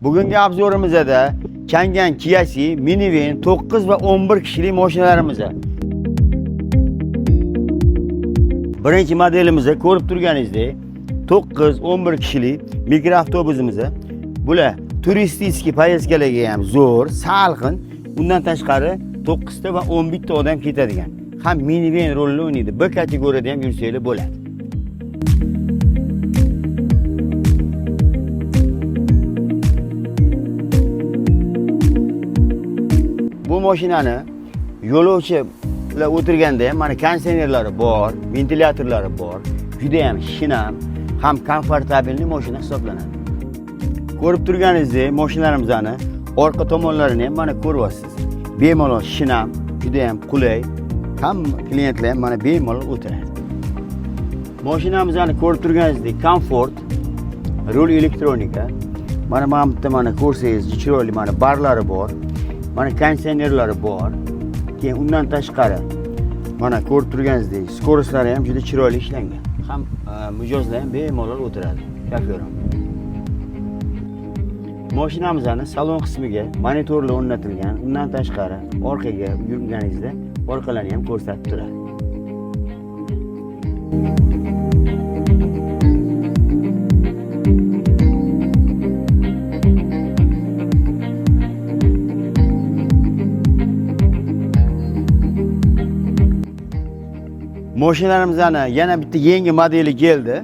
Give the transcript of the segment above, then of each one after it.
Bugungi obzorimizda Changan Kia minivan 9 va 11 kishilik mashinalarimiz. Birinchi modelimizda ko'rib turganingizdek 9-11 kishilik mikroavtobusimiz. Bular turistik poyezdkalarga ham zo'r, salqin. Undan tashqari 9 ta va 11 ta odam ketadigan. Ham minivan rolini o'ynaydi. Bir kategoriyada ham yursanglar bo'ladi. Bu mashinani yo'lovchilar o'tirganda ham mana konditsionerlari bor, ventilyatorlari bor. Juda ham shinam, ham komfortabilni mashina hisoblanadi. Ko'rib turganingizdek, mashinalarimizni orqa tomonlarini ham mana ko'ryapsiz. Bemalol shinam, juda ham qulay. Hamma klientlar ham mana bemalol o'tiradi. Mashinamizni ko'rib turganingizdek, komfort, rul elektronika. Mana bu yerda mana ko'rsangiz, chiroyli mana barlari bor. Mana konditsionerlari bor. Keyin undan tashqari mana ko'rib turganingizdek, skoroslari ham juda chiroyli ishlangan. Ham mijozlar ham bemalol o'tiradi. Shofyor ham. Mashinamizning salon qismiga monitorlar o'rnatilgan. Undan tashqari orqaga yurganingizda orqalarini ham ko'rsatib turadi. Mashinalarimizning yana bitta yangi modeli keldi.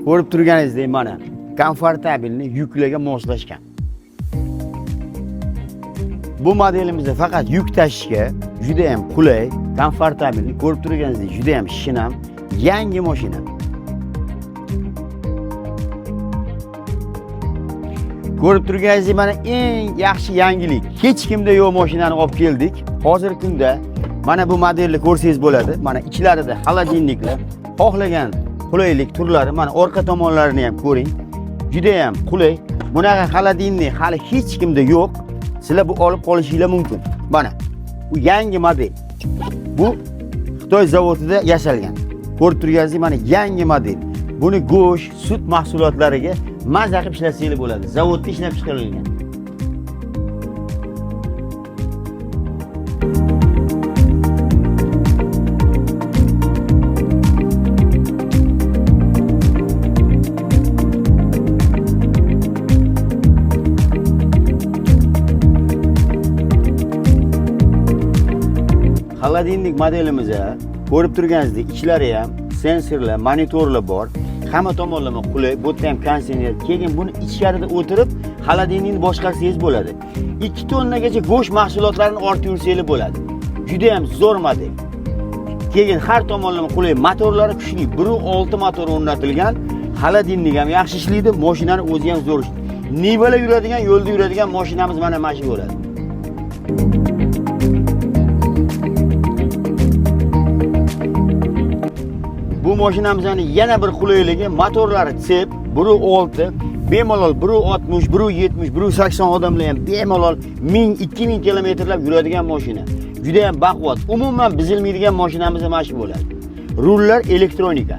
Ko'rib turganingizdek mana komfortabilni yuklarga moslashgan. Bu modelimizda faqat yuk tashishga juda ham qulay, komfortabilni ko'rib turganingizdek juda ham shinam, yangi mashina. Ko'rib turganingizdek mana eng yaxshi yangilik. Hech kimda yo'q mashinani olib keldik. Hozirgi kunda mana bu modelni ko'rsangiz bo'ladi. Mana ichlarida xolodilniklar, xohlagan qulaylik turlari, mana orqa tomonlarini ham ko'ring. Juda ham qulay. Bunaqa xolodilnik hali hech kimda yo'q. Sizlar bu olib qolishingiz mumkin. Mana bu yangi model. Bu Xitoy zavodida yasalgan. Ko'rib turganingizdek mana yangi model. Buni go'sht, sut mahsulotlariga maza qilib ishlatsangiz bo'ladi. Zavodda ishlab chiqarilgan. Xolodilnik modelimizda ko'rib turganingizdek ichlari ham sensorlar, monitorlar bor. Hamma tomonlama qulay. Bu yerda ham konditsioner. Keyin buni ichkarida o'tirib xolodilnikni boshqarsangiz bo'ladi. 2 tonnagacha go'sht mahsulotlarini ortib yursangiz bo'ladi. Juda ham zo'r model. Keyin har tomonlama qulay, motorlari kuchli. 1.6 motor o'rnatilgan. Xolodilnik ham yaxshi ishlaydi, mashinani o'zi ham zo'r ishlaydi. Nivalar yuradigan, yo'lda yuradigan mashinamiz mana shu bo'ladi. Bu mashinamizning yana bir qulayligi motorlari tsep 1.6, bemalol 1.60, 1.70, 1.80 odamlar ham bemalol 1000-2000 kilometrlab yuradigan mashina. Juda ham baquvvat. Umuman buzilmaydigan mashinamiz mana shu bo'ladi. Rullar elektronika.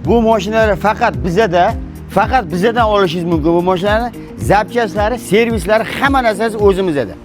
Bu mashinalar faqat bizadan olishingiz mumkin. Bu mashinalarning zapchastlari, servislari hamma narsasi o'zimizda.